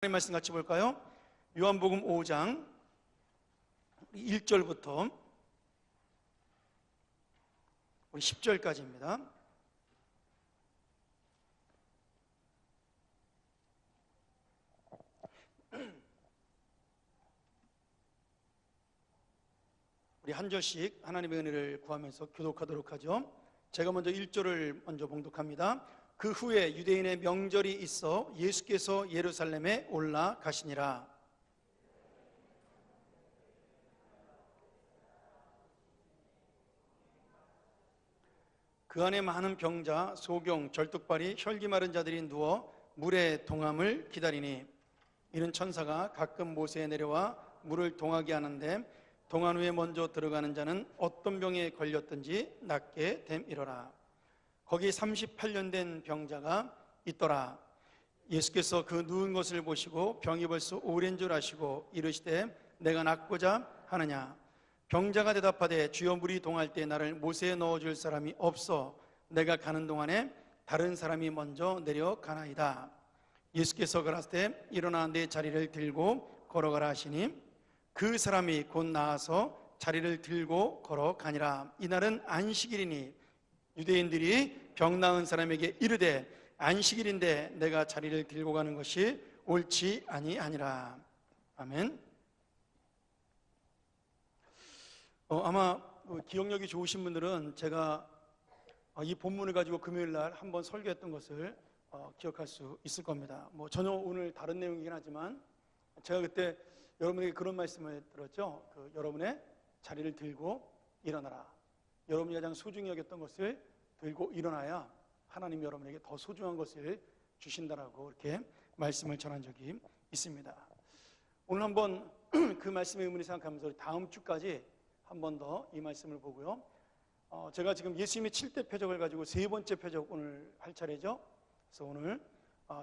하나님 말씀 같이 볼까요? 요한복음 5장 1절부터 우리 10절까지입니다. 우리 한 절씩 하나님의 은혜를 구하면서 교독하도록 하죠. 제가 먼저 1절을 먼저 봉독합니다. 그 후에 유대인의 명절이 있어 예수께서 예루살렘에 올라가시니라. 그 안에 많은 병자, 소경, 절뚝발이, 혈기 마른 자들이 누워 물의 동함을 기다리니 이는 천사가 가끔 모세에 내려와 물을 동하게 하는데 동한 후에 먼저 들어가는 자는 어떤 병에 걸렸든지 낫게 됨이러라. 거기 38년 된 병자가 있더라. 예수께서 그 누운 것을 보시고 병이 벌써 오랜 줄 아시고 이르시되 내가 낫고자 하느냐. 병자가 대답하되 주여 물이 동할 때 나를 못에 넣어줄 사람이 없어 내가 가는 동안에 다른 사람이 먼저 내려가나이다. 예수께서 가라사대 일어나 내 자리를 들고 걸어가라 하시니 그 사람이 곧 나아서 자리를 들고 걸어가니라. 이날은 안식일이니 유대인들이 병 나은 사람에게 이르되 안식일인데 내가 자리를 들고 가는 것이 옳지 아니하니라. 아멘. 아마 기억력이 좋으신 분들은 제가 이 본문을 가지고 금요일 날 한번 설교했던 것을 기억할 수 있을 겁니다. 전혀 오늘 다른 내용이긴 하지만 제가 그때 여러분에게 그런 말씀을 들었죠. 여러분의 자리를 들고 일어나라. 여러분이 가장 소중히 여겼던 것을 들고 일어나야 하나님이 여러분에게 더 소중한 것을 주신다라고 이렇게 말씀을 전한 적이 있습니다. 오늘 한번 그 말씀의 의미를 생각하면서 다음 주까지 한 번 더 이 말씀을 보고요. 제가 지금 예수님의 7대 표적을 가지고 세 번째 표적 오늘 할 차례죠. 그래서 오늘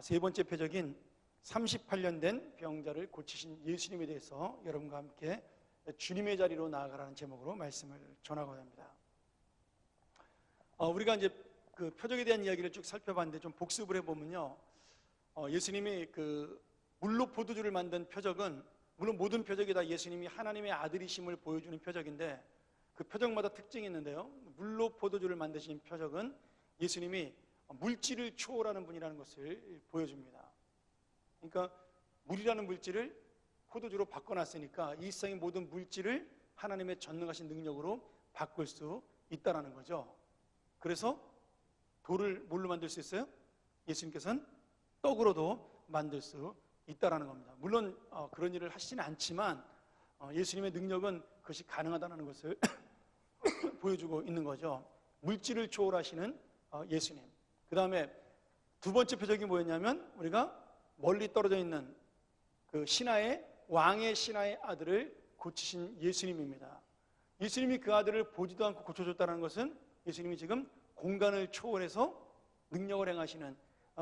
세 번째 표적인 38년 된 병자를 고치신 예수님에 대해서 여러분과 함께 주님의 자리로 나아가라는 제목으로 말씀을 전하고자 합니다. 우리가 이제 그 표적에 대한 이야기를 쭉 살펴봤는데 좀 복습을 해보면요. 예수님이 그 물로 포도주를 만든 표적은 물론 모든 표적이 다 예수님이 하나님의 아들이심을 보여주는 표적인데 그 표적마다 특징이 있는데요. 물로 포도주를 만드신 표적은 예수님이 물질을 초월하는 분이라는 것을 보여줍니다. 그러니까 물이라는 물질을 포도주로 바꿔놨으니까 이 세상의 모든 물질을 하나님의 전능하신 능력으로 바꿀 수 있다는 거죠. 그래서 돌을 뭘로 만들 수 있어요? 예수님께서는 떡으로도 만들 수 있다는 겁니다. 물론 그런 일을 하시지는 않지만 예수님의 능력은 그것이 가능하다는 것을 보여주고 있는 거죠. 물질을 초월하시는 예수님. 그 다음에 두 번째 표적이 뭐였냐면 우리가 멀리 떨어져 있는 그 신하의 왕의 신하의 아들을 고치신 예수님입니다. 예수님이 그 아들을 보지도 않고 고쳐줬다는 것은 예수님이 지금 공간을 초월해서 능력을 행하시는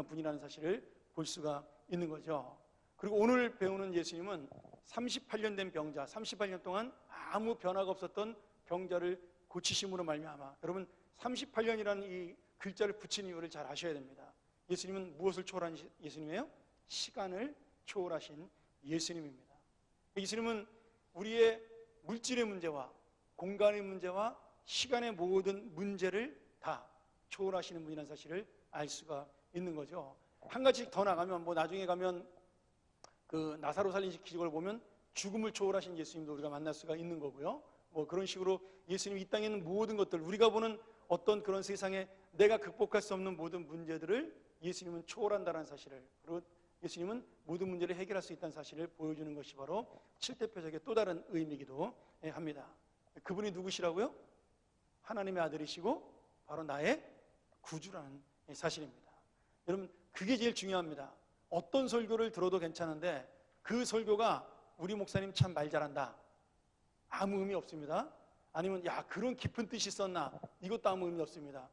분이라는 사실을 볼 수가 있는 거죠. 그리고 오늘 배우는 예수님은 38년 된 병자, 38년 동안 아무 변화가 없었던 병자를 고치심으로 말미암아, 여러분 38년이라는 이 글자를 붙인 이유를 잘 아셔야 됩니다. 예수님은 무엇을 초월한 예수님이에요? 시간을 초월하신 예수님입니다. 예수님은 우리의 물질의 문제와 공간의 문제와 시간의 모든 문제를 다 초월하시는 분이라는 사실을 알 수가 있는 거죠. 한 가지 더 나가면 나중에 가면 그 나사로 살린 기적을 보면 죽음을 초월하신 예수님도 우리가 만날 수가 있는 거고요. 그런 식으로 예수님 이 땅에 있는 모든 것들, 우리가 보는 어떤 그런 세상에 내가 극복할 수 없는 모든 문제들을 예수님은 초월한다는 사실을, 그리고 예수님은 모든 문제를 해결할 수 있다는 사실을 보여주는 것이 바로 7대 표적의 또 다른 의미이기도 합니다. 그분이 누구시라고요? 하나님의 아들이시고 바로 나의 구주라는 사실입니다. 여러분 그게 제일 중요합니다. 어떤 설교를 들어도 괜찮은데 그 설교가 우리 목사님 참 말 잘한다, 아무 의미 없습니다. 아니면 야 그런 깊은 뜻이 있었나, 이것도 아무 의미 없습니다.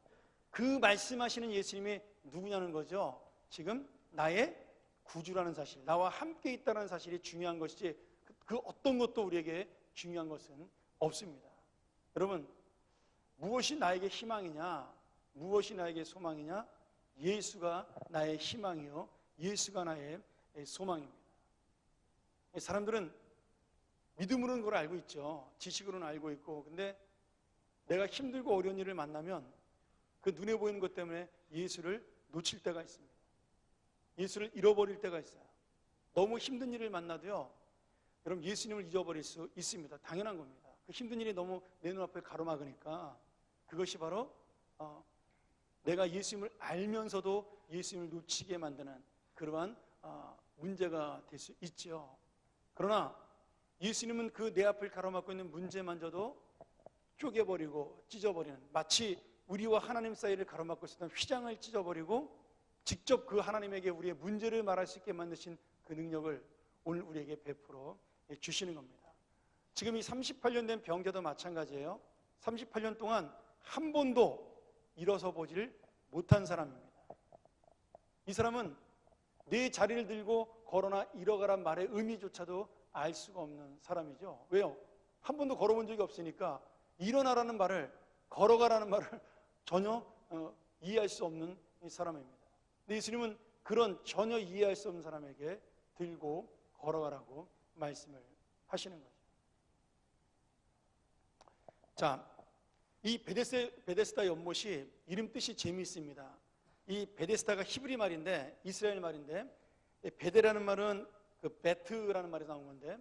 그 말씀하시는 예수님이 누구냐는 거죠. 지금 나의 구주라는 사실, 나와 함께 있다는 사실이 중요한 것이지 그 어떤 것도 우리에게 중요한 것은 없습니다. 여러분 무엇이 나에게 희망이냐, 무엇이 나에게 소망이냐? 예수가 나의 희망이요 예수가 나의 소망입니다. 사람들은 믿음으로는 그걸 알고 있죠. 지식으로는 알고 있고. 근데 내가 힘들고 어려운 일을 만나면 그 눈에 보이는 것 때문에 예수를 놓칠 때가 있습니다. 예수를 잃어버릴 때가 있어요. 너무 힘든 일을 만나도요, 여러분 예수님을 잊어버릴 수 있습니다. 당연한 겁니다. 그 힘든 일이 너무 내 눈앞에 가로막으니까 그것이 바로 내가 예수님을 알면서도 예수님을 놓치게 만드는 그러한 문제가 될 수 있죠. 그러나 예수님은 그 내 앞을 가로막고 있는 문제만저도 쪼개버리고 찢어버리는, 마치 우리와 하나님 사이를 가로막고 있었던 휘장을 찢어버리고 직접 그 하나님에게 우리의 문제를 말할 수 있게 만드신 그 능력을 오늘 우리에게 베풀어 주시는 겁니다. 지금 이 38년 된 병자도 마찬가지예요. 38년 동안 한 번도 일어서 보지를 못한 사람입니다. 이 사람은 내 자리를 들고 걸어나 일어가란 말의 의미조차도 알 수가 없는 사람이죠. 왜요? 한 번도 걸어본 적이 없으니까 일어나라는 말을, 걸어가라는 말을 전혀 이해할 수 없는 사람입니다. 근데 예수님은 그런 전혀 이해할 수 없는 사람에게 들고 걸어가라고 말씀을 하시는 거죠. 자, 이 베데스다 연못이 이름 뜻이 재미있습니다. 이 베데스다가 히브리 말인데, 이스라엘 말인데, 베데라는 말은 그 베트라는 말에서 나온 건데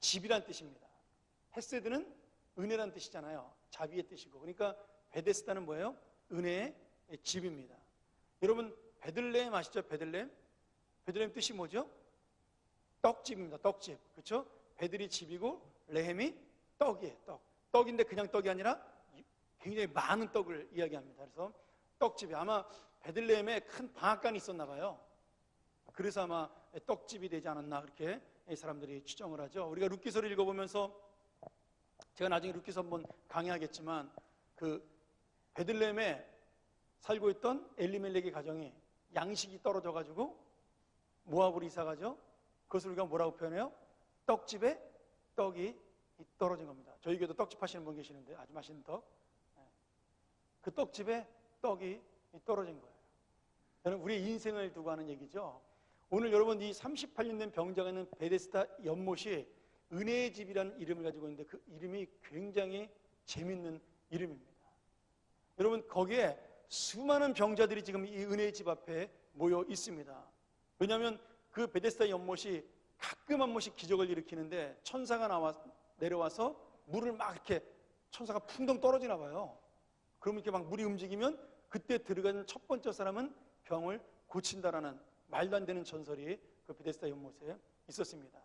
집이란 뜻입니다. 헤세드는 은혜란 뜻이잖아요. 자비의 뜻이고. 그러니까 베데스다는 뭐예요? 은혜의 집입니다. 여러분 베들레헴 아시죠? 베들레헴? 베들레헴 뜻이 뭐죠? 떡집입니다. 떡집. 그렇죠? 베들이 집이고 레헴이 떡이에요. 떡인데 그냥 떡이 아니라 굉장히 많은 떡을 이야기합니다. 그래서 떡집이, 아마 베들레헴에 큰 방앗간이 있었나 봐요. 그래서 아마 떡집이 되지 않았나 그렇게 사람들이 추정을 하죠. 우리가 룻기서를 읽어보면서, 제가 나중에 룻기서 한번 강의하겠지만, 그 베들레헴에 살고 있던 엘리멜렉의 가정이 양식이 떨어져가지고 모압으로 이사가죠. 그것을 우리가 뭐라고 표현해요? 떡집에 떡이 떨어진 겁니다. 저희 교회도 떡집 하시는 분 계시는데 아주 맛있는 떡. 그 떡집에 떡이 떨어진 거예요. 저는 우리의 인생을 두고 하는 얘기죠. 오늘 여러분 이 38년 된 병자가 있는 베데스다 연못이 은혜의 집이라는 이름을 가지고 있는데 그 이름이 굉장히 재밌는 이름입니다. 여러분 거기에 수많은 병자들이 지금 이 은혜의 집 앞에 모여 있습니다. 왜냐하면 그 베데스다 연못이 가끔 한 번씩 기적을 일으키는데 천사가 내려와서 물을 막 이렇게, 천사가 풍덩 떨어지나 봐요. 그러면 이렇게 막 물이 움직이면 그때 들어가는 첫 번째 사람은 병을 고친다라는 말도 안 되는 전설이 그 베데스다 연못에 있었습니다.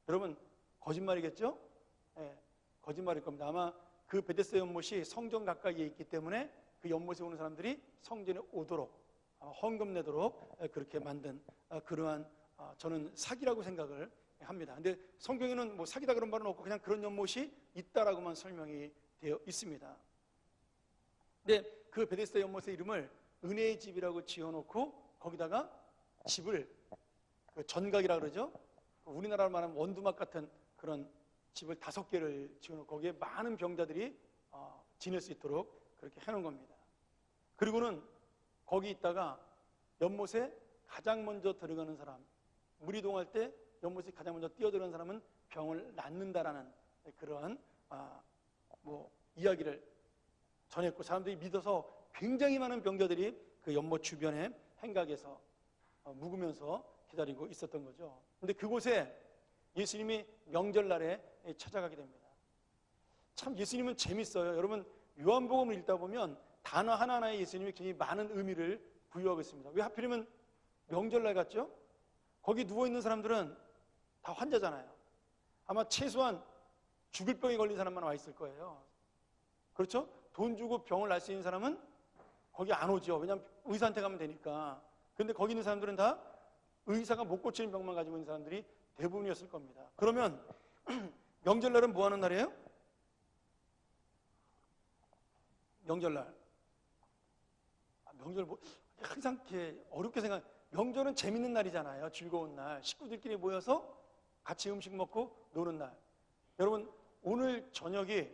여러분 거짓말이겠죠? 네, 거짓말일 겁니다. 아마 그 베데스다 연못이 성전 가까이에 있기 때문에 그 연못에 오는 사람들이 성전에 오도록 헌금 내도록 그렇게 만든 그러한, 저는 사기라고 생각을 합니다. 근데 성경에는 뭐 사기다 그런 말은 없고 그냥 그런 연못이 있다라고만 설명이 되어 있습니다. 근데 그 베데스다 연못의 이름을 은혜의 집이라고 지어놓고 거기다가 집을, 그 전각이라 그러죠. 우리나라로 말하면 원두막 같은 그런 집을 5개를 지어놓고 거기에 많은 병자들이 지낼 수 있도록 그렇게 해놓은 겁니다. 그리고는 거기 있다가 연못에 가장 먼저 들어가는 사람, 물이 동할 때 연못에 가장 먼저 뛰어들어가는 사람은 병을 낫는다라는 그러한 이야기를 전했고, 사람들이 믿어서 굉장히 많은 병자들이 그 연못 주변에 행각에서 묵으면서 기다리고 있었던 거죠. 근데 그곳에 예수님이 명절날에 찾아가게 됩니다. 참 예수님은 재밌어요. 여러분 요한복음을 읽다 보면 단어 하나하나에 예수님이 굉장히 많은 의미를 부여하고 있습니다. 왜 하필이면 명절날 같죠? 거기 누워있는 사람들은 다 환자잖아요. 아마 최소한 죽을 병에 걸린 사람만 와 있을 거예요. 그렇죠? 돈 주고 병을 날 수 있는 사람은 거기 안 오죠. 왜냐하면 의사한테 가면 되니까. 근데 거기 있는 사람들은 다 의사가 못 고치는 병만 가지고 있는 사람들이 대부분이었을 겁니다. 그러면 명절날은 뭐 하는 날이에요? 명절날. 명절 항상 이렇게 어렵게 생각. 명절은 재밌는 날이잖아요. 즐거운 날. 식구들끼리 모여서 같이 음식 먹고 노는 날. 여러분 오늘 저녁이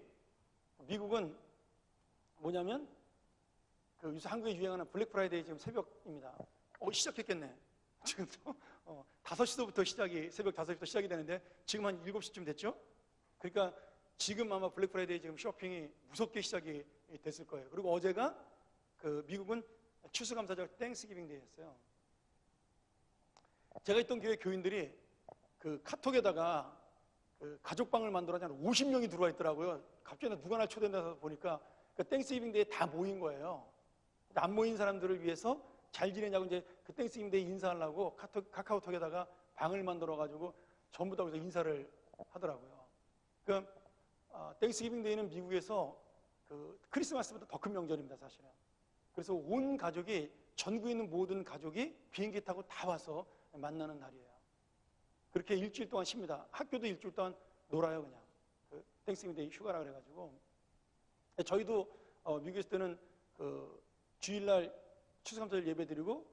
미국은 뭐냐면 요새 한국에 유행하는 블랙 프라이데이 지금 새벽입니다. 시작했겠네. 지금도 5시부터 새벽 5시부터 시작이 되는데 지금 한 7시쯤 됐죠? 그러니까 지금 아마 블랙 프라이데이 지금 쇼핑이 무섭게 시작이 됐을 거예요. 그리고 어제가 미국은 추수감사절 땡스기빙 데이였어요. 제가 있던 교회 교인들이 카톡에다가 가족방을 만들어서 한 50명이 들어와 있더라고요. 갑자기 누가 날 초대해서 보니까 땡스기빙 데이에 다 모인 거예요. 안 모인 사람들을 위해서 잘 지내냐고 이제 땡스기빙 데이 인사하려고 카카오톡에다가 방을 만들어가지고 전부 다 거기서 인사를 하더라고요. 땡스기빙 데이는 미국에서 크리스마스보다 더 큰 명절입니다, 사실은. 그래서 온 가족이, 전국에 있는 모든 가족이 비행기 타고 다 와서 만나는 날이에요. 그렇게 일주일 동안 쉽니다. 학교도 일주일 동안 놀아요, 그냥. 땡스기빙 데이 휴가라 그래가지고. 저희도 미국에 있을 때는 주일날 추수감사절 예배 드리고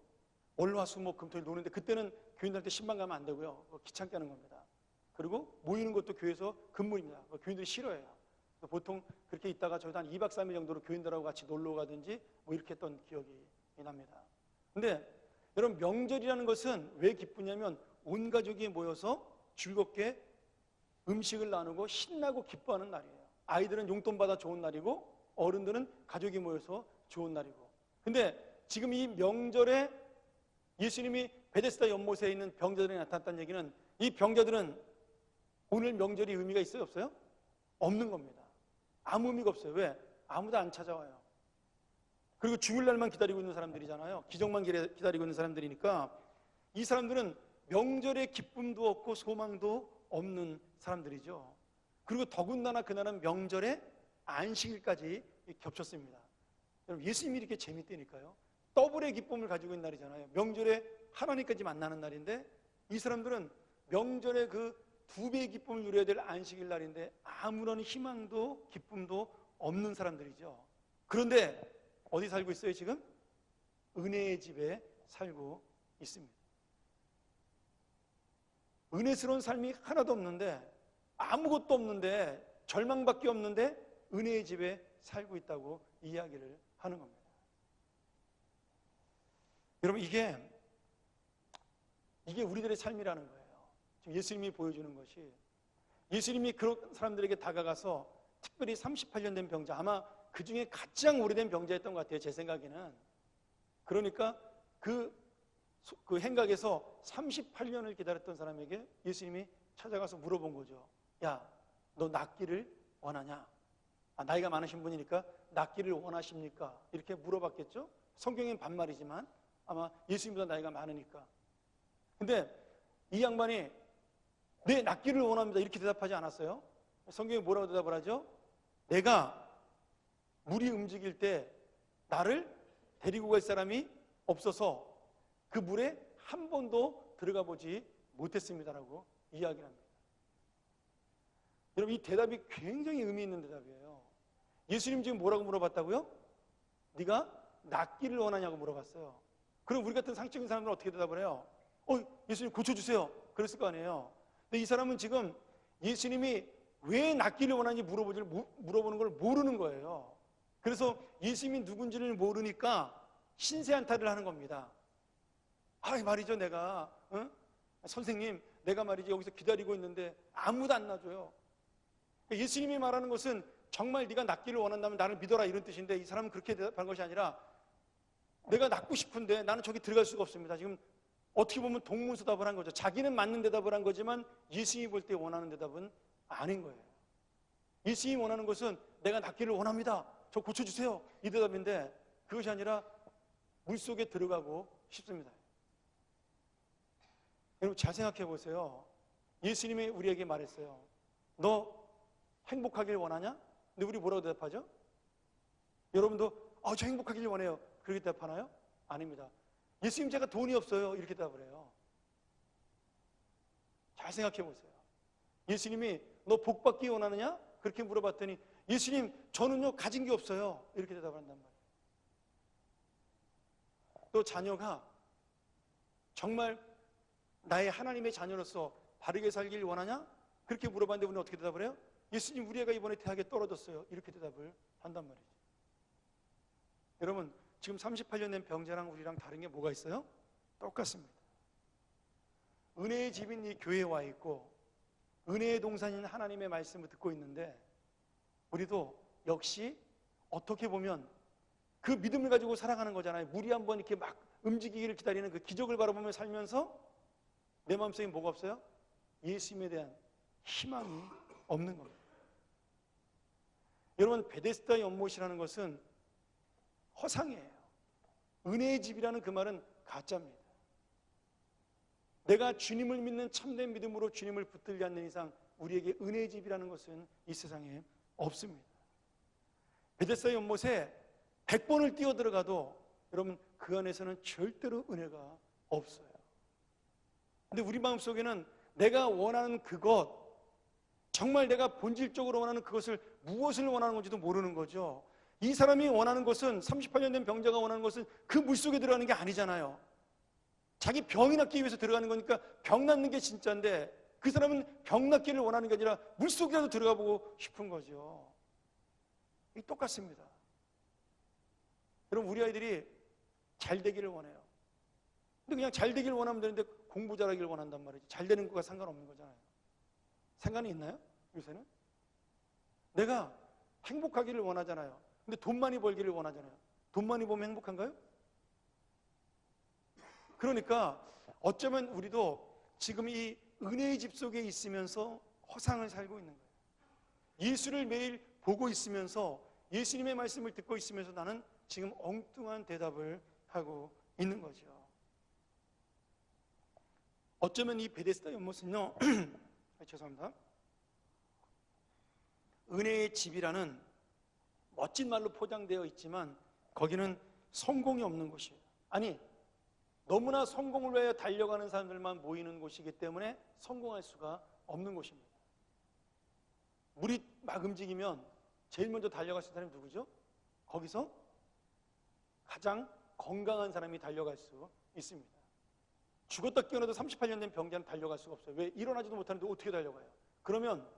월화수목금토일 노는데, 그때는 교인들한테 신방 가면 안 되고요. 귀찮게 하는 겁니다. 그리고 모이는 것도 교회에서 금물입니다. 교인들이 싫어해요. 보통 그렇게 있다가 저희도 한 2박 3일 정도로 교인들하고 같이 놀러 가든지 뭐 이렇게 했던 기억이 납니다. 근데 여러분, 명절이라는 것은 왜 기쁘냐면 온 가족이 모여서 즐겁게 음식을 나누고 신나고 기뻐하는 날이에요. 아이들은 용돈 받아 좋은 날이고 어른들은 가족이 모여서 좋은 날이고. 근데 지금 이 명절에 예수님이 베데스다 연못에 있는 병자들이 나타났다는 얘기는, 이 병자들은 오늘 명절이 의미가 있어요, 없어요? 없는 겁니다. 아무 의미가 없어요. 왜? 아무도 안 찾아와요. 그리고 주일날만 기다리고 있는 사람들이잖아요. 기적만 기다리고 있는 사람들이니까 이 사람들은 명절에 기쁨도 없고 소망도 없는 사람들이죠. 그리고 더군다나 그날은 명절에 안식일까지 겹쳤습니다. 여러분, 예수님이 이렇게 재밌다니까요. 더블의 기쁨을 가지고 있는 날이잖아요. 명절에 하나님까지 만나는 날인데 이 사람들은 명절에 2배의 기쁨을 누려야 될 안식일 날인데 아무런 희망도 기쁨도 없는 사람들이죠. 그런데 어디 살고 있어요, 지금? 은혜의 집에 살고 있습니다. 은혜스러운 삶이 하나도 없는데, 아무것도 없는데, 절망밖에 없는데 은혜의 집에 살고 있다고 이야기를 하는 겁니다. 여러분, 이게 우리들의 삶이라는 거예요. 지금 예수님이 보여주는 것이, 예수님이 그런 사람들에게 다가가서 특별히 38년 된 병자, 아마 그 중에 가장 오래된 병자였던 것 같아요, 제 생각에는. 그러니까 그 행각에서 38년을 기다렸던 사람에게 예수님이 찾아가서 물어본 거죠. 야, 너 낫기를 원하냐? 나이가 많으신 분이니까 낫기를 원하십니까? 이렇게 물어봤겠죠? 성경엔 반말이지만 아마 예수님보다 나이가 많으니까. 근데 이 양반이 네, 낫기를 원합니다, 이렇게 대답하지 않았어요. 성경에 뭐라고 대답을 하죠? 내가 물이 움직일 때 나를 데리고 갈 사람이 없어서 그 물에 한 번도 들어가 보지 못했습니다라고 이야기를 합니다. 여러분, 이 대답이 굉장히 의미 있는 대답이에요. 예수님 지금 뭐라고 물어봤다고요? 네가 낫기를 원하냐고 물어봤어요. 그럼 우리 같은 상식적인 사람들은 어떻게 대답을 해요? 예수님 고쳐주세요, 그랬을 거 아니에요. 근데 이 사람은 지금 예수님이 왜 낫기를 원하는지 물어보는 걸 모르는 거예요. 그래서 예수님이 누군지를 모르니까 신세한탄을 하는 겁니다. 말이죠, 내가 선생님, 내가 말이죠, 여기서 기다리고 있는데 아무도 안 놔줘요. 예수님이 말하는 것은 정말 네가 낫기를 원한다면 나를 믿어라, 이런 뜻인데, 이 사람은 그렇게 대답한 것이 아니라 내가 낫고 싶은데 나는 저기 들어갈 수가 없습니다. 지금 어떻게 보면 동문서답을 한 거죠. 자기는 맞는 대답을 한 거지만 예수님이 볼 때 원하는 대답은 아닌 거예요. 예수님이 원하는 것은 내가 낫기를 원합니다, 저 고쳐주세요, 이 대답인데 그것이 아니라 물속에 들어가고 싶습니다. 여러분, 잘 생각해 보세요. 예수님이 우리에게 말했어요. 너 행복하길 원하냐? 근데 우리 뭐라고 대답하죠? 여러분도 저 행복하길 원해요, 그렇게 대답하나요? 아닙니다. 예수님, 제가 돈이 없어요, 이렇게 대답을 해요. 잘 생각해 보세요. 예수님이 너 복 받기 원하느냐? 그렇게 물어봤더니 예수님, 저는요 가진 게 없어요, 이렇게 대답을 한단 말이에요. 또 자녀가 정말 나의 하나님의 자녀로서 바르게 살길 원하냐? 그렇게 물어봤는데 우리는 어떻게 대답을 해요? 예수님, 우리 애가 이번에 대학에 떨어졌어요, 이렇게 대답을 한단 말이죠. 여러분, 지금 38년 된 병자랑 우리랑 다른 게 뭐가 있어요? 똑같습니다. 은혜의 집인 이 교회에 와 있고 은혜의 동산인 하나님의 말씀을 듣고 있는데, 우리도 역시 어떻게 보면 그 믿음을 가지고 살아가는 거잖아요. 물이 한번 이렇게 막 움직이기를 기다리는 그 기적을 바라보며 살면서 내 마음속에 뭐가 없어요? 예수님에 대한 희망이 없는 겁니다. 여러분, 베데스다 연못이라는 것은 허상이에요. 은혜의 집이라는 그 말은 가짜입니다. 내가 주님을 믿는 참된 믿음으로 주님을 붙들지 않는 이상 우리에게 은혜의 집이라는 것은 이 세상에 없습니다. 베데스다 연못에 100번을 뛰어들어가도 여러분 그 안에서는 절대로 은혜가 없어요. 근데 우리 마음속에는 내가 원하는 그것, 정말 내가 본질적으로 원하는 그것을 무엇을 원하는 건지도 모르는 거죠. 이 사람이 원하는 것은, 38년 된 병자가 원하는 것은 그 물속에 들어가는 게 아니잖아요. 자기 병이 낫기 위해서 들어가는 거니까 병 낫는 게 진짜인데, 그 사람은 병 낫기를 원하는 게 아니라 물속이라도 들어가 보고 싶은 거죠. 이게 똑같습니다. 여러분, 우리 아이들이 잘 되기를 원해요. 근데 그냥 잘 되기를 원하면 되는데 공부 잘하기를 원한단 말이지. 잘 되는 거가 상관없는 거잖아요. 상관이 있나요? 요새는? 내가 행복하기를 원하잖아요. 근데 돈 많이 벌기를 원하잖아요. 돈 많이 벌면 행복한가요? 그러니까 어쩌면 우리도 지금 이 은혜의 집 속에 있으면서 허상을 살고 있는 거예요. 예수를 매일 보고 있으면서 예수님의 말씀을 듣고 있으면서 나는 지금 엉뚱한 대답을 하고 있는 거죠. 어쩌면 이 베데스다 연못은요 죄송합니다. 은혜의 집이라는 멋진 말로 포장되어 있지만 거기는 성공이 없는 곳이에요. 아니, 너무나 성공을 위해 달려가는 사람들만 모이는 곳이기 때문에 성공할 수가 없는 곳입니다. 물이 막 움직이면 제일 먼저 달려갈 수 있는 사람이 누구죠? 거기서 가장 건강한 사람이 달려갈 수 있습니다. 죽었다 깨어나도 38년 된 병자는 달려갈 수가 없어요. 왜? 일어나지도 못하는데 어떻게 달려가요? 그러면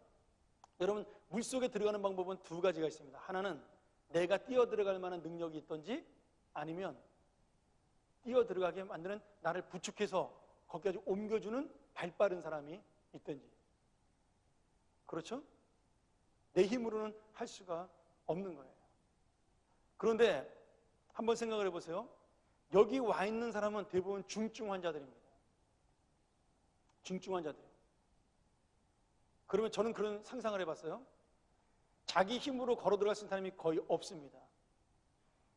여러분, 물속에 들어가는 방법은 두 가지가 있습니다. 하나는 내가 뛰어 들어갈 만한 능력이 있든지, 아니면 뛰어 들어가게 만드는, 나를 부축해서 거기까지 옮겨주는 발 빠른 사람이 있든지. 그렇죠? 내 힘으로는 할 수가 없는 거예요. 그런데 한번 생각을 해보세요. 여기 와 있는 사람은 대부분 중증 환자들입니다. 중증 환자들. 그러면 저는 그런 상상을 해봤어요. 자기 힘으로 걸어 들어갈 수 있는 사람이 거의 없습니다.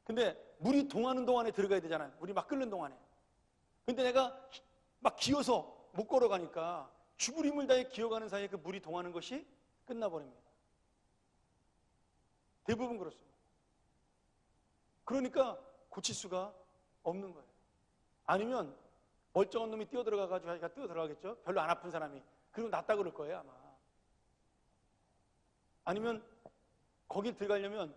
근데 물이 동하는 동안에 들어가야 되잖아요. 물이 막 끓는 동안에. 근데 내가 막 기어서 못 걸어가니까 죽을 힘을 다해 기어가는 사이에 그 물이 동하는 것이 끝나버립니다. 대부분 그렇습니다. 그러니까 고칠 수가 없는 거예요. 아니면 멀쩡한 놈이 뛰어들어가가지고 자기가 뛰어들어가겠죠. 별로 안 아픈 사람이. 그리고 낫다 그럴 거예요 아마. 아니면 거길 들어가려면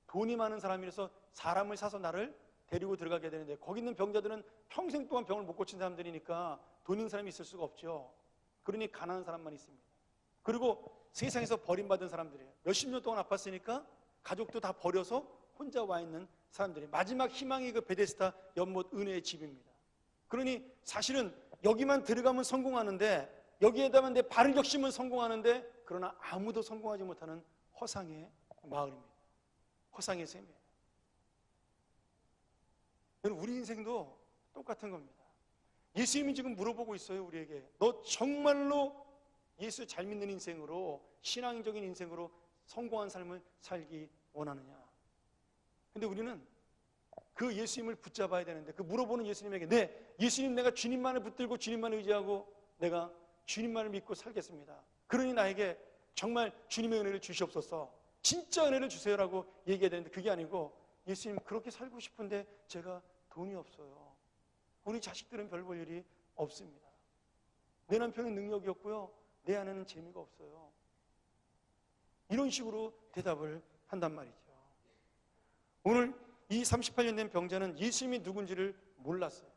돈이 많은 사람이라서 사람을 사서 나를 데리고 들어가게 되는데, 거기 있는 병자들은 평생 동안 병을 못 고친 사람들이니까 돈 있는 사람이 있을 수가 없죠. 그러니 가난한 사람만 있습니다. 그리고 세상에서 버림받은 사람들이에요. 몇십 년 동안 아팠으니까 가족도 다 버려서 혼자 와 있는 사람들이, 마지막 희망이 그 베데스다 연못 은혜의 집입니다. 그러니 사실은 여기만 들어가면 성공하는데, 여기에다만 내 발을 적시면 성공하는데, 그러나 아무도 성공하지 못하는 허상의 마을입니다. 허상의 셈이에요. 우리 인생도 똑같은 겁니다. 예수님이 지금 물어보고 있어요, 우리에게. 너 정말로 예수 잘 믿는 인생으로, 신앙적인 인생으로 성공한 삶을 살기 원하느냐? 근데 우리는 그 예수님을 붙잡아야 되는데, 그 물어보는 예수님에게, 네, 예수님, 내가 주님만을 붙들고 주님만을 의지하고 내가 주님만을 믿고 살겠습니다. 그러니 나에게 정말 주님의 은혜를 주시옵소서, 진짜 은혜를 주세요라고 얘기해야 되는데, 그게 아니고, 예수님, 그렇게 살고 싶은데 제가 돈이 없어요. 우리 자식들은 별 볼 일이 없습니다. 내 남편은 능력이 없고요, 내 아내는 재미가 없어요. 이런 식으로 대답을 한단 말이죠. 오늘 이 38년 된 병자는 예수님이 누군지를 몰랐어요.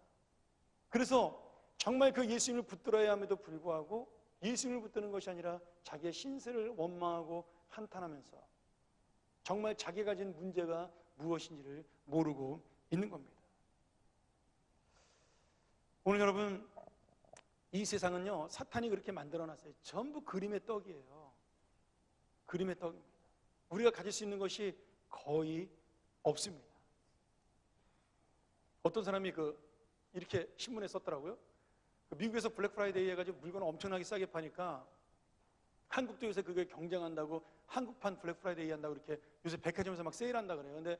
그래서 정말 그 예수님을 붙들어야 함에도 불구하고 예수님을 붙드는 것이 아니라 자기의 신세를 원망하고 한탄하면서 정말 자기가 가진 문제가 무엇인지를 모르고 있는 겁니다. 오늘 여러분, 이 세상은요, 사탄이 그렇게 만들어놨어요. 전부 그림의 떡이에요. 그림의 떡입니다. 우리가 가질 수 있는 것이 거의 없습니다. 어떤 사람이 이렇게 신문에 썼더라고요. 미국에서 블랙 프라이데이 해가지고 물건을 엄청나게 싸게 파니까 한국도 요새 그게 경쟁한다고 한국판 블랙 프라이데이 한다고 이렇게 요새 백화점에서 막 세일한다 그래요. 근데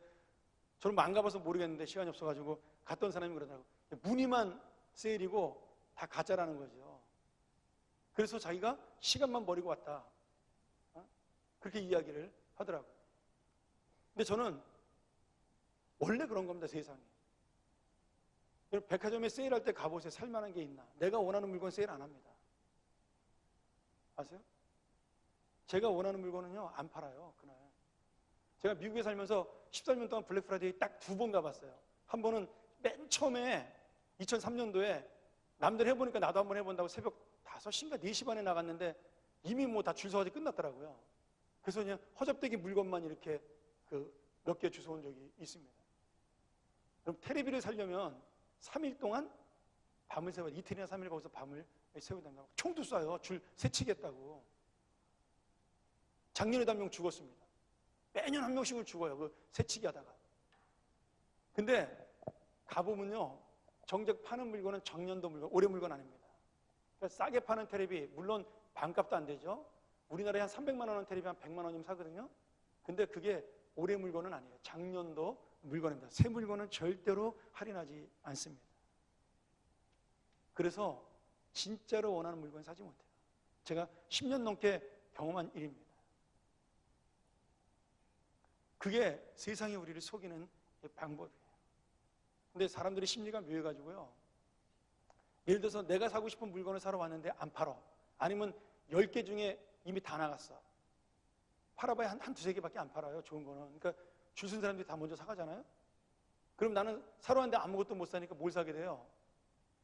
저는 안 가봐서 모르겠는데 시간이 없어가지고 갔던 사람이 그러더라고요. 무늬만 세일이고 다 가짜라는 거죠. 그래서 자기가 시간만 버리고 왔다. 그렇게 이야기를 하더라고요. 근데 저는 원래 그런 겁니다, 세상에. 백화점에 세일할 때 가보세요. 살만한 게 있나? 내가 원하는 물건 세일 안 합니다. 아세요? 제가 원하는 물건은요, 안 팔아요, 그날. 제가 미국에 살면서 13년 동안 블랙 프라이데이 딱 2번 가봤어요. 한 번은 맨 처음에 2003년도에 남들 해보니까 나도 한번 해본다고 새벽 5시인가 4시 반에 나갔는데 이미 뭐 다 줄 서가지고 끝났더라고요. 그래서 그냥 허접되게 물건만 이렇게 몇 개 주워온 적이 있습니다. 그럼 테레비를 살려면 3일 동안 밤을 새워, 이틀이나 3일 거기서 밤을 새워야 된다고. 총도 쏴요. 줄 새치겠다고. 작년에도 한 명 죽었습니다. 매년 한 명씩을 죽어요. 새치기 하다가. 근데 가보면요, 정작 파는 물건은 작년도 물건, 올해 물건 아닙니다. 그러니까 싸게 파는 테레비, 물론 반값도 안 되죠. 우리나라에 한 300만 원 테레비 한 100만 원이면 사거든요. 근데 그게 올해 물건은 아니에요. 작년도 물건입니다. 새 물건은 절대로 할인하지 않습니다. 그래서 진짜로 원하는 물건 사지 못해요. 제가 10년 넘게 경험한 일입니다. 그게 세상이 우리를 속이는 방법이에요. 근데 사람들의 심리가 묘해가지고요, 예를 들어서 내가 사고 싶은 물건을 사러 왔는데 안 팔어. 아니면 10개 중에 이미 다 나갔어. 팔아봐야 한 두세 개밖에 안 팔아요, 좋은 거는. 그러니까 줄 쓴 사람들이 다 먼저 사가잖아요. 그럼 나는 사러 왔는데 아무것도 못 사니까 뭘 사게 돼요?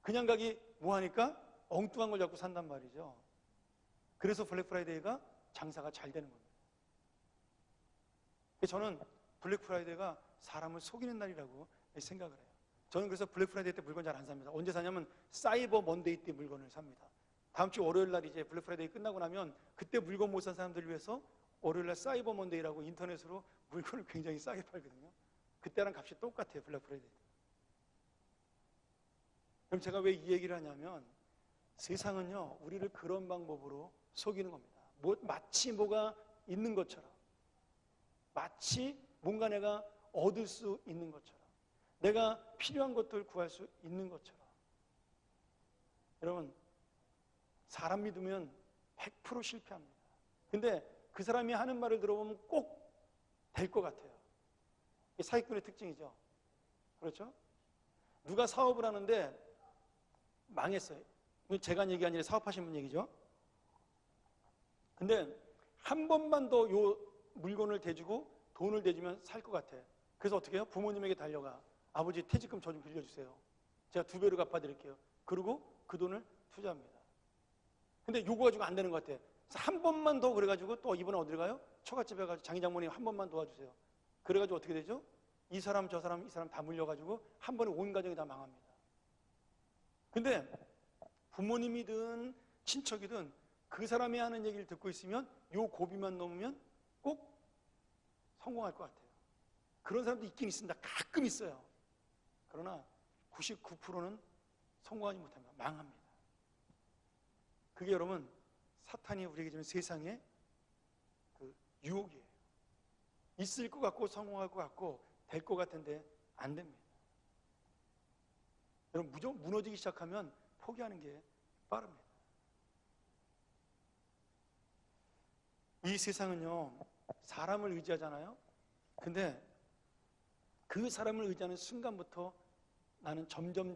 그냥 가기 뭐하니까 엉뚱한 걸 자꾸 산단 말이죠. 그래서 블랙 프라이데이가 장사가 잘 되는 겁니다. 저는 블랙 프라이데이가 사람을 속이는 날이라고 생각을 해요. 저는 그래서 블랙 프라이데이 때 물건 잘 안 삽니다. 언제 사냐면 사이버 먼데이 때 물건을 삽니다. 다음 주 월요일 날 이제 블랙 프라이데이 끝나고 나면 그때 물건 못 산 사람들을 위해서 월요일 날 사이버 먼데이라고 인터넷으로 물건을 굉장히 싸게 팔거든요. 그때랑 값이 똑같아요, 블랙 프라이데이. 그럼 제가 왜 이 얘기를 하냐면 세상은요, 우리를 그런 방법으로 속이는 겁니다. 마치 뭐가 있는 것처럼, 마치 뭔가 내가 얻을 수 있는 것처럼, 내가 필요한 것들을 구할 수 있는 것처럼. 여러분, 사람 믿으면 100% 실패합니다. 근데 그 사람이 하는 말을 들어보면 꼭 될 것 같아요. 이게 사기꾼의 특징이죠. 그렇죠? 누가 사업을 하는데 망했어요. 제가 한 얘기 아니라 사업하신 분 얘기죠. 근데 한 번만 더 요 물건을 대주고 돈을 대주면 살 것 같아. 그래서 어떻게 해요? 부모님에게 달려가. 아버지 퇴직금 저 좀 빌려주세요. 제가 2배로 갚아드릴게요. 그리고 그 돈을 투자합니다. 근데 요거 가지고 안 되는 것 같아. 그래서 한 번만 더 그래가지고 또 이번에 어디를 가요? 처갓집에 가서 장인 장모님 한 번만 도와주세요. 그래가지고 어떻게 되죠? 이 사람 저 사람 이 사람 다 물려가지고 한 번에 온 가정이 다 망합니다. 근데 부모님이든 친척이든 그 사람이 하는 얘기를 듣고 있으면 요 고비만 넘으면 꼭 성공할 것 같아요. 그런 사람도 있긴 있습니다. 가끔 있어요. 그러나 99%는 성공하지 못합니다. 망합니다. 그게 여러분 사탄이 우리에게 주는 세상의 그 유혹이에요. 있을 것 같고 성공할 것 같고 될 것 같은데 안 됩니다. 여러분 무너지기 시작하면 포기하는 게 빠릅니다. 이 세상은요, 사람을 의지하잖아요. 근데 그 사람을 의지하는 순간부터 나는 점점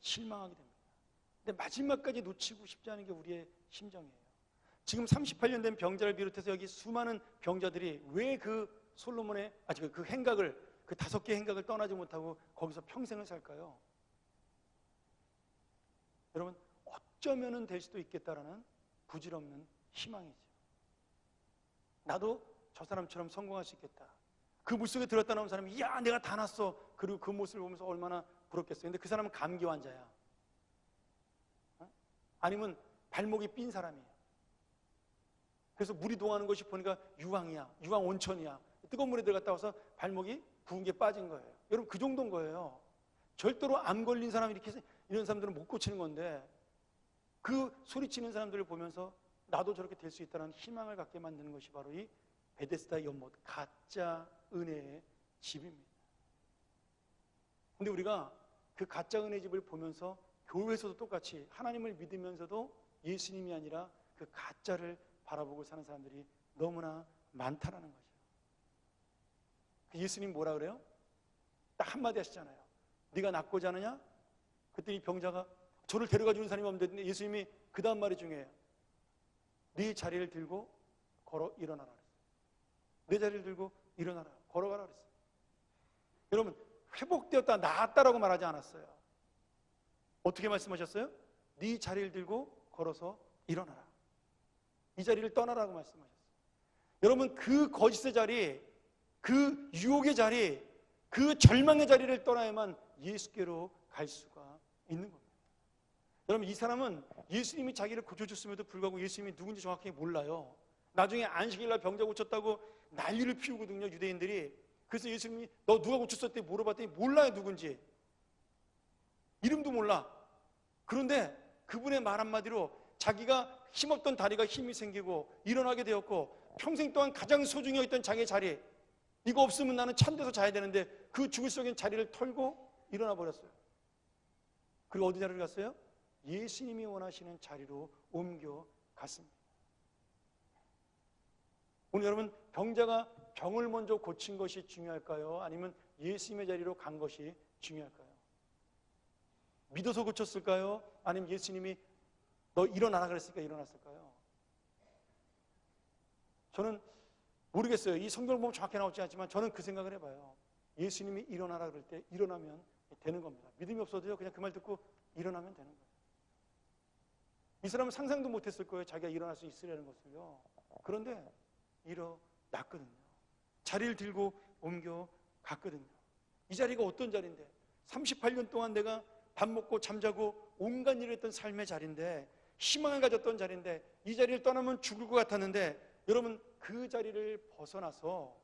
실망하게 됩니다. 근데 마지막까지 놓치고 싶지 않은 게 우리의 심정이에요. 지금 38년 된 병자를 비롯해서 여기 수많은 병자들이 왜 그 솔로몬의 그 행각을, 그 5개 행각을 떠나지 못하고 거기서 평생을 살까요? 여러분, 어쩌면은 될 수도 있겠다라는 부질없는 희망이죠. 나도 저 사람처럼 성공할 수 있겠다. 그 물속에 들었다 나온 사람이 야 내가 다 났어. 그리고 그 모습을 보면서 얼마나 부럽겠어요. 근데 그 사람은 감기 환자야. 아니면 발목이 삔 사람이에요. 그래서 물이 동하는 것이 보니까 유황이야, 유황 온천이야. 뜨거운 물에 들어갔다 와서 발목이 부은 게 빠진 거예요. 여러분, 그 정도인 거예요. 절대로 암 걸린 사람 이런 사람들은 못 고치는 건데, 그 소리치는 사람들을 보면서 나도 저렇게 될 수 있다는 희망을 갖게 만드는 것이 바로 이 베데스다 연못, 가짜 은혜의 집입니다. 근데 우리가 그 가짜 은혜 집을 보면서 교회에서도 똑같이 하나님을 믿으면서도 예수님이 아니라 그 가짜를 바라보고 사는 사람들이 너무나 많다라는 거죠. 예수님 뭐라 그래요? 딱 한마디 하시잖아요. 네가 낫고자 하느냐? 그랬더니 병자가 저를 데려가 주는 사람이 없는데 예수님이 그 다음 말이 중요해요. 네 자리를 들고 걸어 일어나라 그랬어요. 내 자리를 들고 일어나라, 걸어가라 그랬어요. 여러분, 회복되었다, 나았다라고 말하지 않았어요. 어떻게 말씀하셨어요? 네 자리를 들고 걸어서 일어나라, 이 자리를 떠나라고 말씀하셨어요. 여러분, 그 거짓의 자리, 그 유혹의 자리, 그 절망의 자리를 떠나야만 예수께로 갈 수가 있는 겁니다. 여러분, 이 사람은 예수님이 자기를 고쳐줬음에도 불구하고 예수님이 누군지 정확히 몰라요. 나중에 안식일날 병자 고쳤다고 난리를 피우거든요, 유대인들이. 그래서 예수님이 너 누가 고쳤었대 물어봤더니 몰라요, 누군지. 이름도 몰라. 그런데 그분의 말 한마디로 자기가 힘없던 다리가 힘이 생기고 일어나게 되었고, 평생 동안 가장 소중히 여겼던 자기의 자리, 이거 없으면 나는 찬 데서 자야 되는데 그 죽을 속인 자리를 털고 일어나 버렸어요. 그리고 어디 자리를 갔어요? 예수님이 원하시는 자리로 옮겨갔습니다. 오늘 여러분, 병자가 병을 먼저 고친 것이 중요할까요? 아니면 예수님의 자리로 간 것이 중요할까요? 믿어서 고쳤을까요? 아니면 예수님이 너 일어나라 그랬으니까 일어났을까요? 저는 모르겠어요. 이 성경을 보면 정확히 나오지 않지만 저는 그 생각을 해봐요. 예수님이 일어나라 그럴 때 일어나면 되는 겁니다. 믿음이 없어도요, 그냥 그 말 듣고 일어나면 되는 거예요. 이 사람은 상상도 못했을 거예요, 자기가 일어날 수 있으려는 것을요. 그런데 일어났거든요. 자리를 들고 옮겨갔거든요. 이 자리가 어떤 자리인데, 38년 동안 내가 밥 먹고 잠자고 온갖 일을 했던 삶의 자리인데, 희망을 가졌던 자리인데, 이 자리를 떠나면 죽을 것 같았는데, 여러분, 그 자리를 벗어나서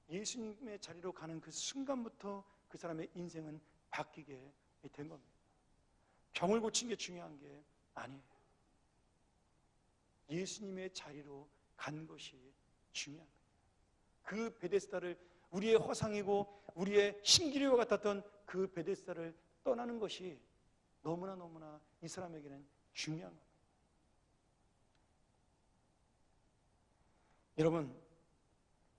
예수님의 자리로 가는 그 순간부터 그 사람의 인생은 바뀌게 된 겁니다. 병을 고친 게 중요한 게 아니에요. 예수님의 자리로 간 것이 중요한 거예요. 그 베데스다를, 우리의 허상이고 우리의 신기류와 같았던 그 베데스다를 떠나는 것이 너무나 이 사람에게는 중요한 겁니다. 여러분,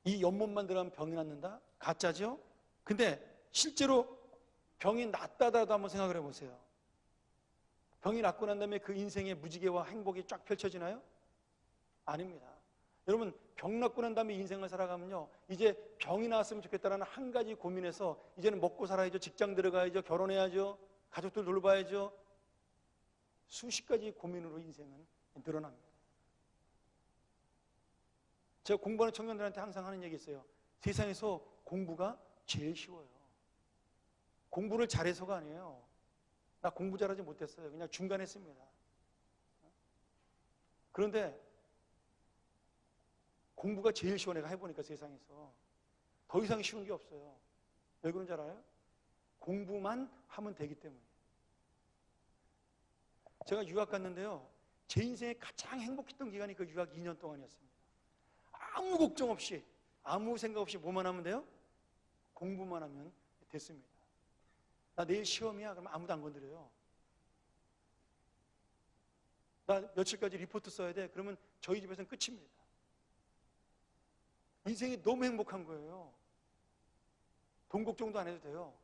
이 연못만 들어가면 병이 낫는다? 가짜죠? 근데 실제로 병이 낫다라도 한번 생각을 해보세요. 병이 낫고 난 다음에 그 인생의 무지개와 행복이 쫙 펼쳐지나요? 아닙니다. 여러분, 병 낫고 난 다음에 인생을 살아가면요, 이제 병이 나았으면 좋겠다라는 한 가지 고민에서 이제는 먹고 살아야죠, 직장 들어가야죠, 결혼해야죠, 가족들 돌봐야죠, 수십 가지 고민으로 인생은 늘어납니다. 제가 공부하는 청년들한테 항상 하는 얘기 있어요. 세상에서 공부가 제일 쉬워요. 공부를 잘해서가 아니에요. 나 공부 잘하지 못했어요. 그냥 중간 했습니다. 그런데 공부가 제일 쉬워. 내가 해보니까 세상에서 더 이상 쉬운 게 없어요. 왜 그런지 알아요? 공부만 하면 되기 때문에. 제가 유학 갔는데요, 제 인생에 가장 행복했던 기간이 그 유학 2년 동안이었습니다. 아무 걱정 없이, 아무 생각 없이 뭐만 하면 돼요? 공부만 하면 됐습니다. 나 내일 시험이야. 그러면 아무도 안 건드려요. 나 며칠까지 리포트 써야 돼. 그러면 저희 집에서는 끝입니다. 인생이 너무 행복한 거예요. 돈 걱정도 안 해도 돼요.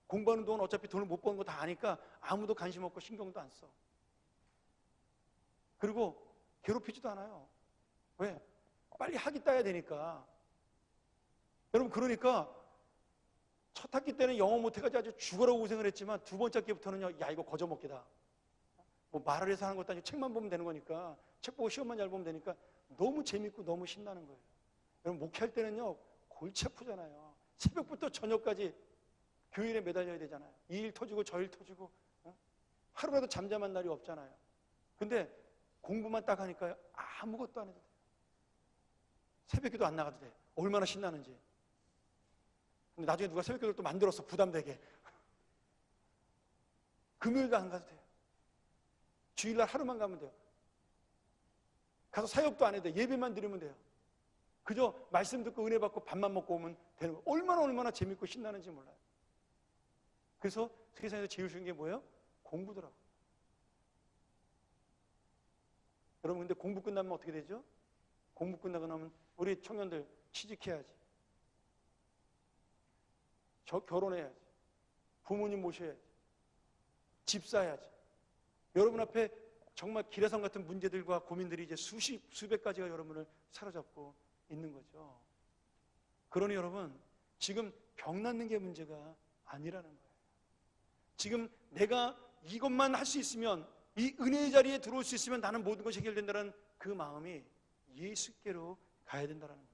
공부하는 동안 어차피 돈을 못 버는 거 다 아니까 아무도 관심 없고 신경도 안 써. 그리고 괴롭히지도 않아요. 왜? 빨리 학위 따야 되니까. 여러분, 그러니까 첫 학기 때는 영어 못해가지고 아주 죽어라 고생을 했지만 두 번째 학기부터는요, 야, 이거 거저먹기다. 뭐 말을 해서 하는 것도 아니고 책만 보면 되는 거니까, 책 보고 시험만 잘 보면 되니까 너무 재밌고 너무 신나는 거예요. 여러분, 목회할 때는요, 골치 아프잖아요. 새벽부터 저녁까지 교일에 매달려야 되잖아요. 이 일 터지고 저 일 터지고, 하루라도 잠잠한 날이 없잖아요. 근데 공부만 딱 하니까 아무것도 안 해도 돼. 새벽기도 안 나가도 돼. 얼마나 신나는지. 근데 나중에 누가 새벽기도를 또 만들었어, 부담되게. 금요일도 안 가도 돼요. 주일날 하루만 가면 돼요. 가서 사역도 안 해도 돼. 예배만 드리면 돼요. 그저 말씀 듣고 은혜 받고 밥만 먹고 오면 되는 거예요. 얼마나 재밌고 신나는지 몰라요. 그래서 세상에서 제일 쉬운 게 뭐예요? 공부더라고. 여러분, 근데 공부 끝나면 어떻게 되죠? 공부 끝나고 나면 우리 청년들 취직해야지, 결혼해야지, 부모님 모셔야지, 집 사야지. 여러분 앞에 정말 기라성 같은 문제들과 고민들이 이제 수백 가지가 여러분을 사로잡고 있는 거죠. 그러니 여러분, 지금 병 낫는 게 문제가 아니라는 거예요. 지금 내가 이것만 할 수 있으면, 이 은혜의 자리에 들어올 수 있으면 나는 모든 것이 해결된다는 그 마음이 예수께로 가야 된다는 겁니다.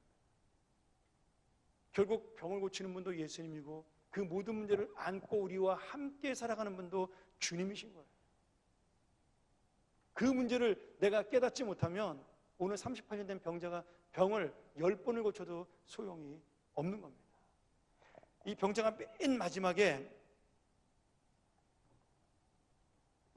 결국 병을 고치는 분도 예수님이고 그 모든 문제를 안고 우리와 함께 살아가는 분도 주님이신 거예요. 그 문제를 내가 깨닫지 못하면 오늘 38년 된 병자가 병을 10번을 고쳐도 소용이 없는 겁니다. 이 병자가 맨 마지막에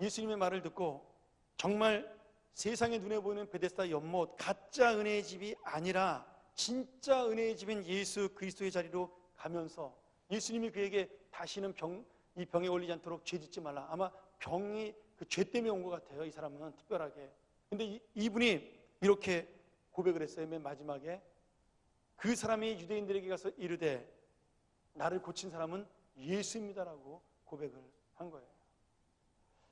예수님의 말을 듣고 정말 세상의 눈에 보이는 베데스다 연못, 가짜 은혜의 집이 아니라 진짜 은혜의 집인 예수 그리스도의 자리로 가면서 예수님이 그에게 다시는 이 병에 걸리지 않도록 죄 짓지 말라. 아마 병이 그 죄 때문에 온 것 같아요, 이 사람은 특별하게. 근데 이분이 이렇게 고백을 했어요. 맨 마지막에 그 사람이 유대인들에게 가서 이르되 나를 고친 사람은 예수입니다라고 고백을 한 거예요.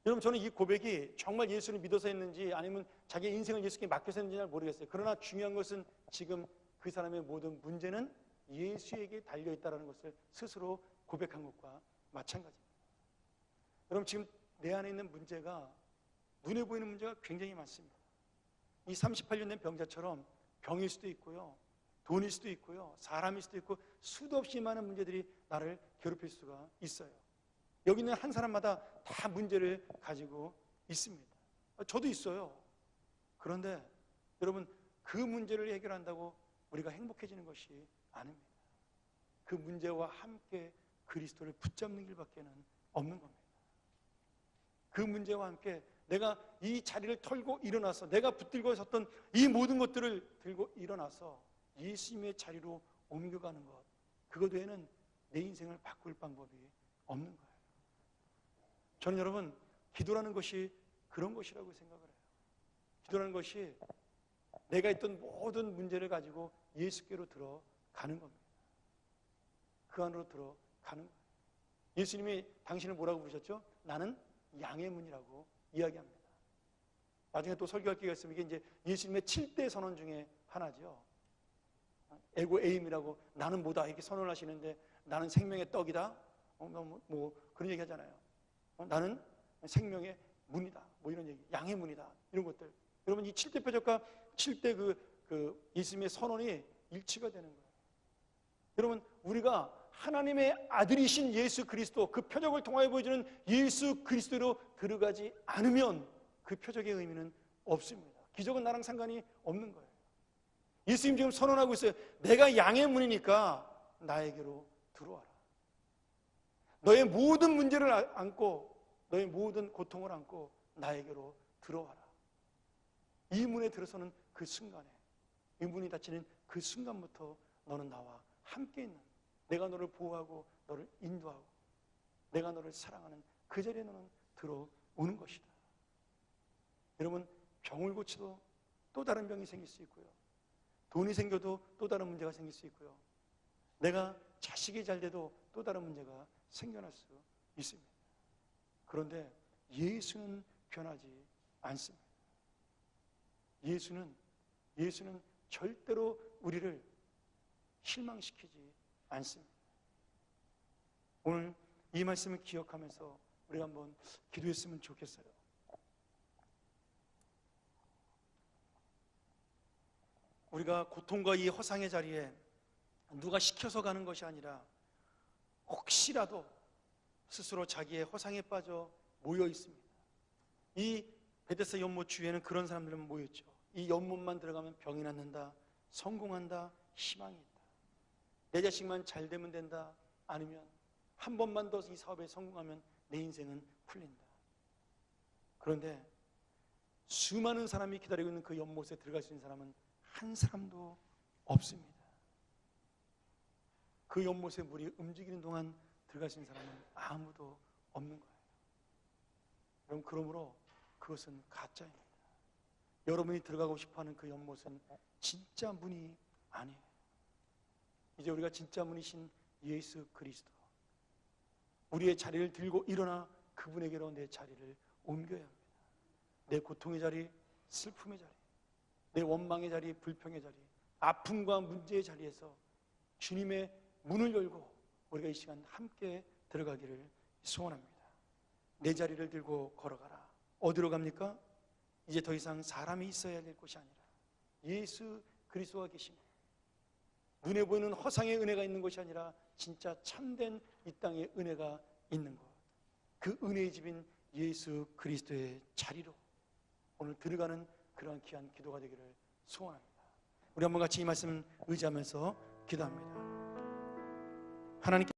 여러분, 저는 이 고백이 정말 예수를 믿어서 했는지 아니면 자기의 인생을 예수께 맡겨서 했는지 잘 모르겠어요. 그러나 중요한 것은 지금 그 사람의 모든 문제는 예수에게 달려있다는 것을 스스로 고백한 것과 마찬가지입니다. 여러분, 지금 내 안에 있는 문제가, 눈에 보이는 문제가 굉장히 많습니다. 이 38년 된 병자처럼 병일 수도 있고요, 돈일 수도 있고요, 사람일 수도 있고, 수도 없이 많은 문제들이 나를 괴롭힐 수가 있어요. 여기 있는 한 사람마다 다 문제를 가지고 있습니다. 저도 있어요. 그런데 여러분, 그 문제를 해결한다고 우리가 행복해지는 것이 아닙니다. 그 문제와 함께 그리스도를 붙잡는 길밖에는 없는 겁니다. 그 문제와 함께 내가 이 자리를 털고 일어나서, 내가 붙들고 섰던 이 모든 것들을 들고 일어나서 예수님의 자리로 옮겨가는 것, 그것 외에는 내 인생을 바꿀 방법이 없는 거예요. 저는 여러분, 기도라는 것이 그런 것이라고 생각을 해요. 기도라는 것이 내가 있던 모든 문제를 가지고 예수께로 들어가는 겁니다. 그 안으로 들어가는 거예요. 예수님이 당신을 뭐라고 부르셨죠? 나는 양의 문이라고 이야기합니다. 나중에 또 설교할 기회가 있으면 이게 이제 예수님의 7대 선언 중에 하나죠. 에고 에임이라고, 나는 뭐다 이렇게 선언을 하시는데, 나는 생명의 떡이다, 뭐 그런 얘기 하잖아요. 나는 생명의 문이다, 뭐 이런 얘기, 양의 문이다, 이런 것들. 여러분, 이 7대 표적과 7대 그 예수님의 선언이 일치가 되는 거예요. 여러분, 우리가 하나님의 아들이신 예수 그리스도, 그 표적을 통하여 보여주는 예수 그리스도로 들어가지 않으면 그 표적의 의미는 없습니다. 기적은 나랑 상관이 없는 거예요. 예수님 지금 선언하고 있어요. 내가 양의 문이니까 나에게로 들어와라. 너의 모든 문제를 안고, 너의 모든 고통을 안고 나에게로 들어와라. 이 문에 들어서는 그 순간에, 이 문이 닫히는 그 순간부터 너는 나와 함께 있는, 내가 너를 보호하고 너를 인도하고 내가 너를 사랑하는 그 자리에 너는 들어오는 것이다. 여러분, 병을 고쳐도 또 다른 병이 생길 수 있고요, 돈이 생겨도 또 다른 문제가 생길 수 있고요, 내가 자식이 잘 돼도 또 다른 문제가 생겨날 수 있습니다. 그런데 예수는 변하지 않습니다. 예수는 절대로 우리를 실망시키지 않습니다. 오늘 이 말씀을 기억하면서 우리가 한번 기도했으면 좋겠어요. 우리가 고통과 이 허상의 자리에 누가 시켜서 가는 것이 아니라 혹시라도 스스로 자기의 허상에 빠져 모여 있습니다. 이 베데스다 연못 주위에는 그런 사람들만 모였죠. 이 연못만 들어가면 병이 낫는다, 성공한다, 희망이 있다. 내 자식만 잘 되면 된다. 아니면 한 번만 더 이 사업에 성공하면 내 인생은 풀린다. 그런데 수많은 사람이 기다리고 있는 그 연못에 들어갈 수 있는 사람은 한 사람도 없습니다. 그 연못의 물이 움직이는 동안 들어갈 수 있는 사람은 아무도 없는 거예요. 여러분, 그러므로 그것은 가짜입니다. 여러분이 들어가고 싶어하는 그 연못은 진짜 문이 아니에요. 이제 우리가 진짜 문이신 예수 그리스도, 우리의 자리를 들고 일어나 그분에게로 내 자리를 옮겨야 합니다. 내 고통의 자리, 슬픔의 자리, 내 원망의 자리, 불평의 자리, 아픔과 문제의 자리에서 주님의 문을 열고 우리가 이 시간 함께 들어가기를 소원합니다. 내 자리를 들고 걸어가라. 어디로 갑니까? 이제 더 이상 사람이 있어야 될 곳이 아니라 예수 그리스도가 계신 곳, 눈에 보이는 허상의 은혜가 있는 것이 아니라 진짜 참된 이 땅의 은혜가 있는 곳, 그 은혜의 집인 예수 그리스도의 자리로 오늘 들어가는 그러한 귀한 기도가 되기를 소원합니다. 우리 한번 같이 이 말씀 의지하면서 기도합니다. 하나님께